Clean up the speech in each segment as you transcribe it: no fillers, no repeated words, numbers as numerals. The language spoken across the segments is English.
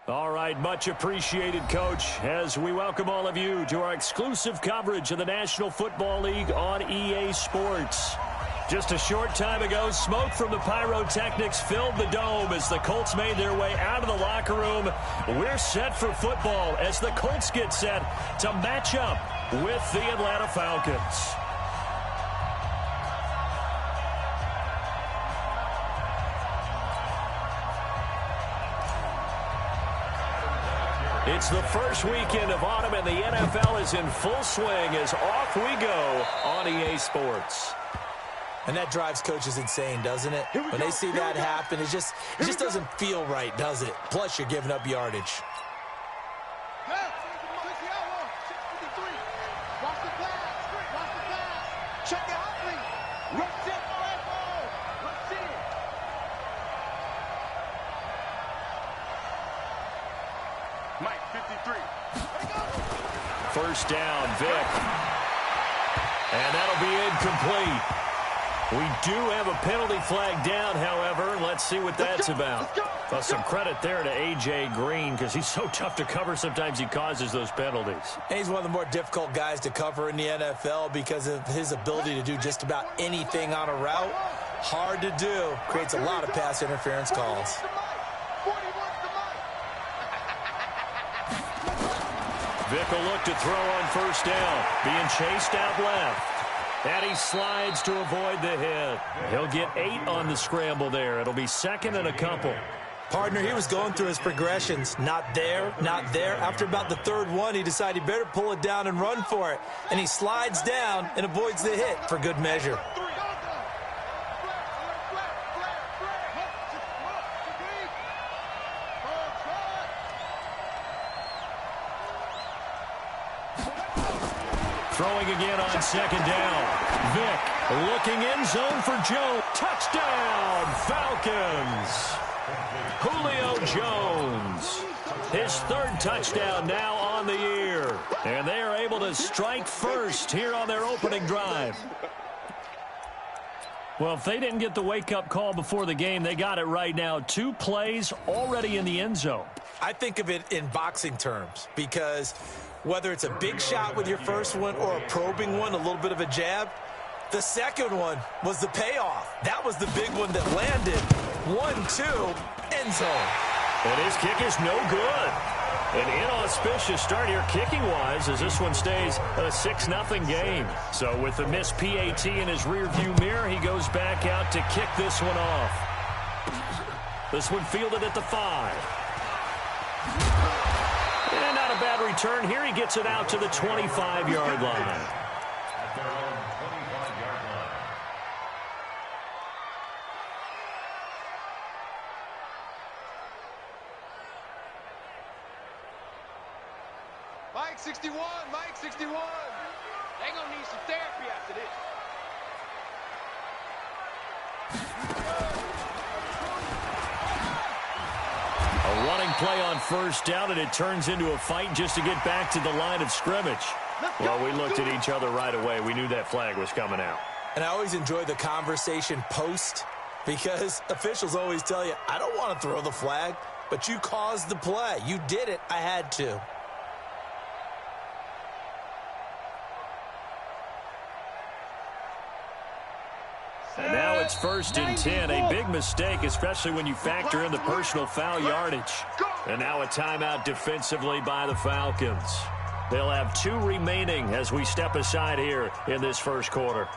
All right, much appreciated, Coach, as we welcome all of you to our exclusive coverage of the National Football League on EA Sports. Just a short time ago, smoke from the pyrotechnics filled the dome as the Colts made their way out of the locker room. We're set for football as the Colts get set to match up with the Atlanta Falcons. It's the first weekend of autumn, and the NFL is in full swing as off we go on EA Sports. And that drives coaches insane, doesn't it? When they see that happen, it just doesn't feel right, does it? Plus, you're giving up yardage. First down, Vic. And that'll be incomplete. We do have a penalty flag down, however. Let's see what that's about. Well, some credit there to A.J. Green because he's so tough to cover. Sometimes he causes those penalties. And he's one of the more difficult guys to cover in the NFL because of his ability to do just about anything on a route. Hard to do. Creates a lot of pass interference calls. Vic will look to throw on first down. Being chased out left. And he slides to avoid the hit. He'll get 8 on the scramble there. It'll be second and a couple. Partner, he was going through his progressions. Not there, not there. After about the third one, he decided he better pull it down and run for it. And he slides down and avoids the hit for good measure. Throwing again on second down. Vic looking end zone for Jones. Touchdown, Falcons. Julio Jones. His third touchdown now on the year. And they are able to strike first here on their opening drive. Well, if they didn't get the wake-up call before the game, they got it right now. 2 plays already in the end zone. I think of it in boxing terms because whether it's a big shot with your first one or a probing one, a little bit of a jab, the second one was the payoff. That was the big one that landed. 1-2, end zone. And his kick is no good. An inauspicious start here kicking-wise as this one stays a 6-0 game. So with the missed PAT in his rearview mirror, he goes back out to kick this one off. This one fielded at the 5. And not a bad return here. He gets it out to the 25-yard line. Mike 61, Mike 61. They're going to need some therapy after this. A running play on first down, and it turns into a fight just to get back to the line of scrimmage. Well, we looked at each other right away. We knew that flag was coming out. And I always enjoy the conversation post because officials always tell you, I don't want to throw the flag, but you caused the play. You did it. I had to. And now it's first and 10. A big mistake, especially when you factor in the personal foul yardage. And now a timeout defensively by the Falcons. They'll have 2 remaining as we step aside here in this first quarter.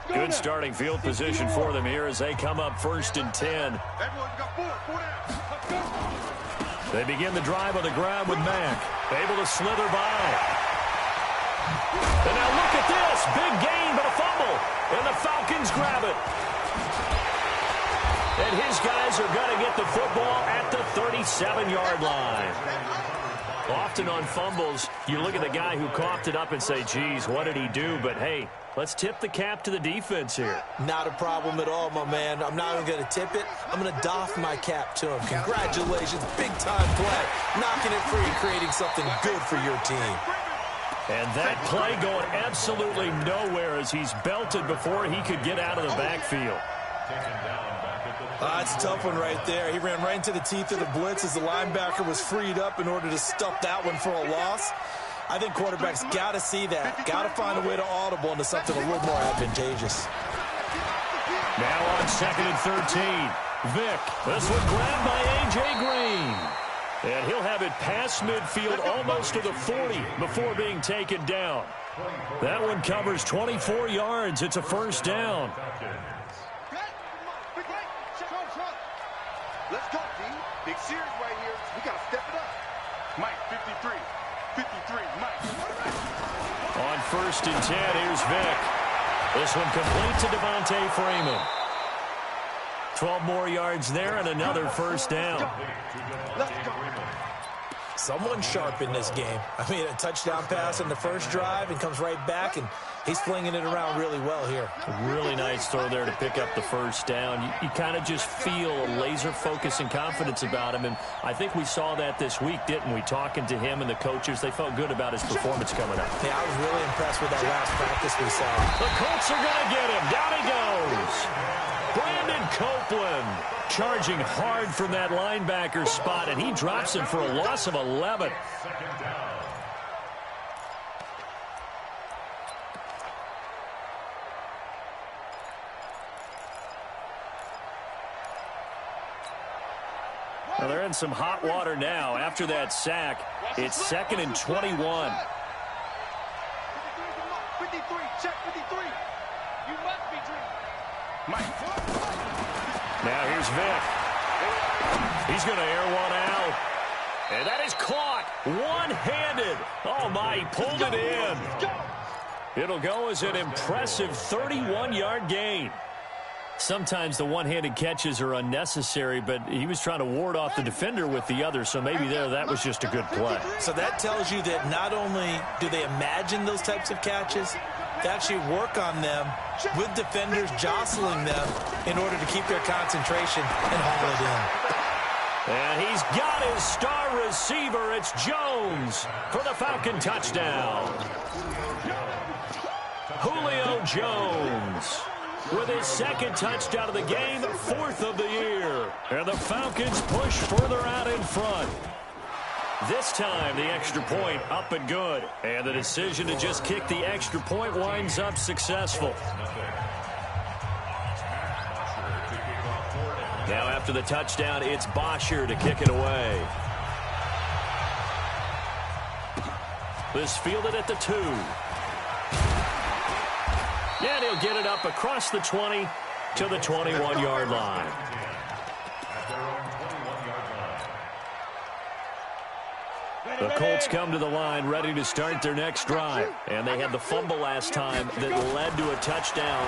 Good starting field position for them here as they come up first and 10. They begin the drive on the ground with Mack. Able to slither by. And now look at this. Big gain, but a fumble. And the Falcons grab it. And his guys are going to get the football at the 37-yard line. Often on fumbles, you look at the guy who coughed it up and say, geez, what did he do? But, hey, let's tip the cap to the defense here. Not a problem at all, my man. I'm not even going to tip it. I'm going to doff my cap to him. Congratulations. Big-time play. Knocking it free, creating something good for your team. And that play going absolutely nowhere as he's belted before he could get out of the backfield. That's a tough one right there. He ran right into the teeth of the blitz as the linebacker was freed up in order to stuff that one for a loss. I think quarterbacks got to see that. Got to find a way to audible into something a little more advantageous. Now on 2nd and 13. Vick. This one grabbed by A.J. Green. And he'll have it past midfield almost to the 40 before being taken down. That one covers 24 yards. It's a first down. Let's go, D. Big series right here. We got to step it up. Mike, 53. 53, Mike. On 1st and 10, here's Vick. This one complete to Devontae Freeman. 12 more yards there and another first down. Let's go. Someone sharp in this game. I mean, a touchdown pass in the first drive and comes right back, and he's flinging it around really well here. A really nice throw there to pick up the first down. You kind of just feel a laser focus and confidence about him, and I think we saw that this week, didn't we? Talking to him and the coaches, they felt good about his performance coming up. Yeah, I was really impressed with that last practice we saw. The Colts are going to get him. Down he goes. Brandon Copeland charging hard from that linebacker spot, and he drops him for a loss of 11. Well, they're in some hot water now. After that sack, it's 2nd and 21. 53, check 53. You must be dreaming. Mike. Now here's Vick. He's going to air one out. And that is caught one-handed. Oh, my, he pulled it in. It'll go as an impressive 31-yard gain. Sometimes the one-handed catches are unnecessary, but he was trying to ward off the defender with the other, so maybe that was just a good play. So that tells you that not only do they imagine those types of catches, they actually work on them with defenders jostling them in order to keep their concentration and haul it in. And he's got his star receiver. It's Jones for the Falcon touchdown. Julio Jones with his 2nd touchdown of the game, 4th of the year. And the Falcons push further out in front. This time, the extra point up and good. And the decision to just kick the extra point winds up successful. Now after the touchdown, it's Bosher to kick it away. This fielded at the 2. And he'll get it up across the 20 to the 21-yard line. The Colts come to the line ready to start their next drive. And they had the fumble last time that led to a touchdown.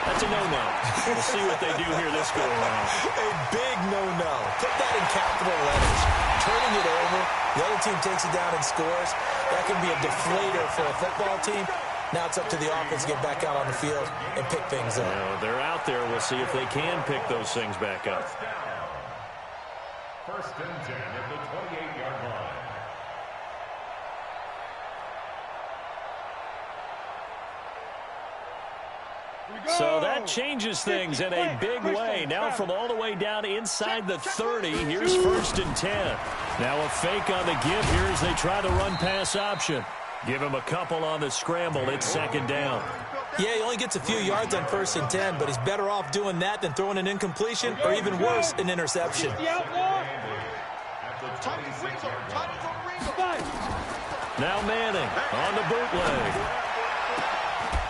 That's a no-no. We'll see what they do here this go-around. A big no-no. Put that in capital letters. Turning it over, the other team takes it down and scores. That can be a deflator for a football team. Now it's up to the offense to get back out on the field and pick things up. Well, they're out there. We'll see if they can pick those things back up. 1st and 10 at the 28-yard line. So that changes things in a big way. Now from all the way down inside the 30, here's 1st and 10. Now a fake on the give here as they try the run-pass option. Give him a couple on the scramble. It's 2nd down. Yeah, he only gets a few yards on 1st and 10, but he's better off doing that than throwing an incompletion or even worse, an interception. Now Manning on the bootleg.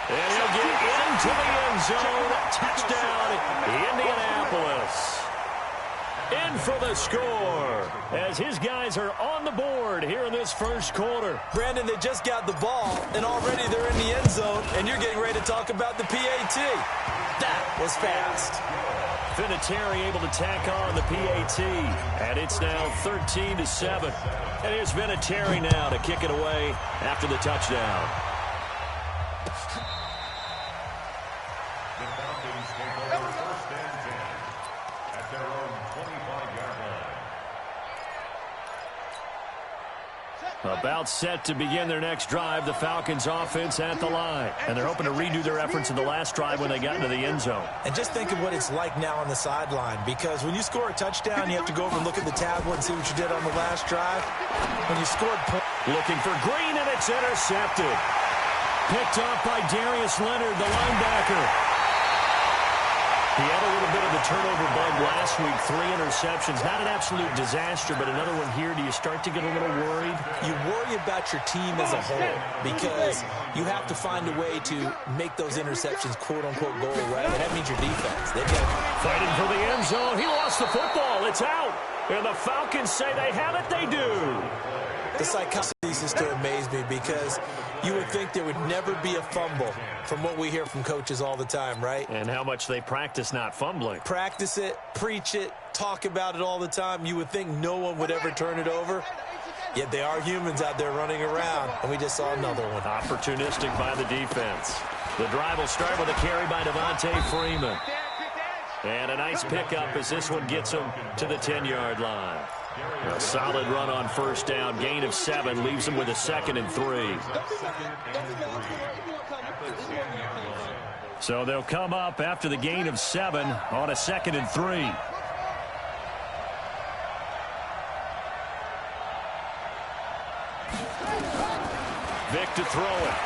And he'll get into the end zone. Touchdown, Indianapolis. In for the score as his guys are on the board here in this first quarter. Brandon, they just got the ball, and already they're in the end zone, and you're getting ready to talk about the PAT. That was fast. Vinatieri able to tack on the PAT, and it's now 13-7. And here's Vinatieri now to kick it away after the touchdown. About set to begin their next drive, the Falcons offense at the line. And they're hoping to redo their efforts in the last drive when they got into the end zone. And just think of what it's like now on the sideline, because when you score a touchdown, you have to go over and look at the tablet and see what you did on the last drive. When you scored looking for Green, and it's intercepted. Picked off by Darius Leonard, the linebacker. He had a little bit of the turnover bug last week, 3 interceptions. Not an absolute disaster, but another one here. Do you start to get a little worried? You worry about your team as a whole because you have to find a way to make those interceptions, quote-unquote, go away. And that means your defense. They've got fighting for the end zone. He lost the football. It's out. And the Falcons say they have it. They do. The psychology ceases to amaze me because you would think there would never be a fumble from what we hear from coaches all the time, right? And how much they practice not fumbling. Practice it, preach it, talk about it all the time. You would think no one would ever turn it over. Yet they are humans out there running around, and we just saw another one. Opportunistic by the defense. The drive will start with a carry by Devontae Freeman. And a nice pickup as this one gets him to the 10-yard line. A solid run on first down. Gain of 7 leaves him with a 2nd and 3. So they'll come up after the gain of 7 on a 2nd and 3. Vic to throw it.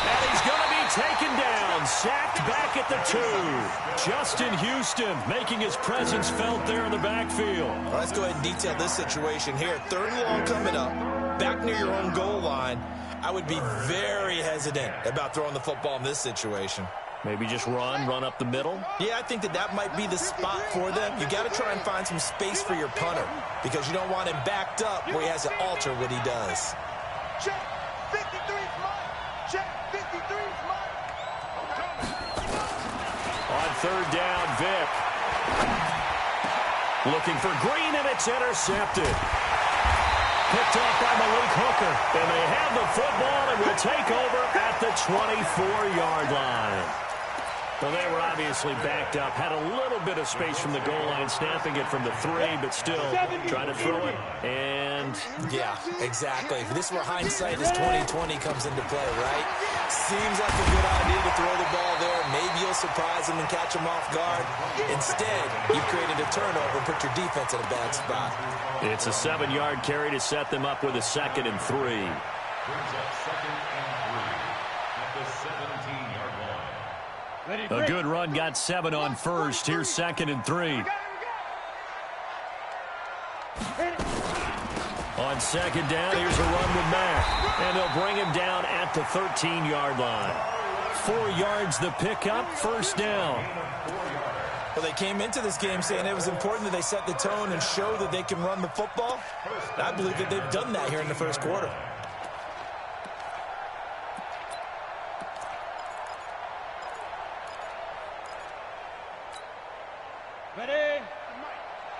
And he's going to be taken down. Sacked back at the 2. Justin Houston making his presence felt there in the backfield. Well, let's go ahead and detail this situation here. 3rd and long coming up. Back near your own goal line. I would be very hesitant about throwing the football in this situation. Maybe just run up the middle? Yeah, I think that might be the spot for them. You got to try and find some space for your punter because you don't want him backed up where he has to alter what he does. Check. 53's mine. Check. 53's mine. On 3rd down, Vic. Looking for Green, and it's intercepted. Picked off by Malik Hooker. And they have the football and will take over at the 24-yard line. Well, they were obviously backed up. Had a little bit of space from the goal line, snapping it from the 3, but still trying to throw it. And yeah, exactly. This is where hindsight is 20/20 comes into play, right? Seems like a good idea to throw the ball there. Maybe you'll surprise him and catch him off guard. Instead, you've created a turnover and put your defense in a bad spot. It's a 7-yard carry to set them up with a 2nd and 3. Brings up 2nd and 3 at the 17-yard line. A good run got 7 on first. Here's 2nd and 3. On 2nd down, here's a run with Mack. And they'll bring him down at the 13-yard line. 4 yards the pickup, 1st down. Well, they came into this game saying it was important that they set the tone and show that they can run the football. And I believe that they've done that here in the 1st quarter. Ready?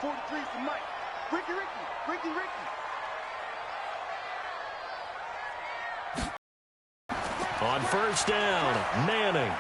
43's the mic. Ricky. On 1st down, Manning.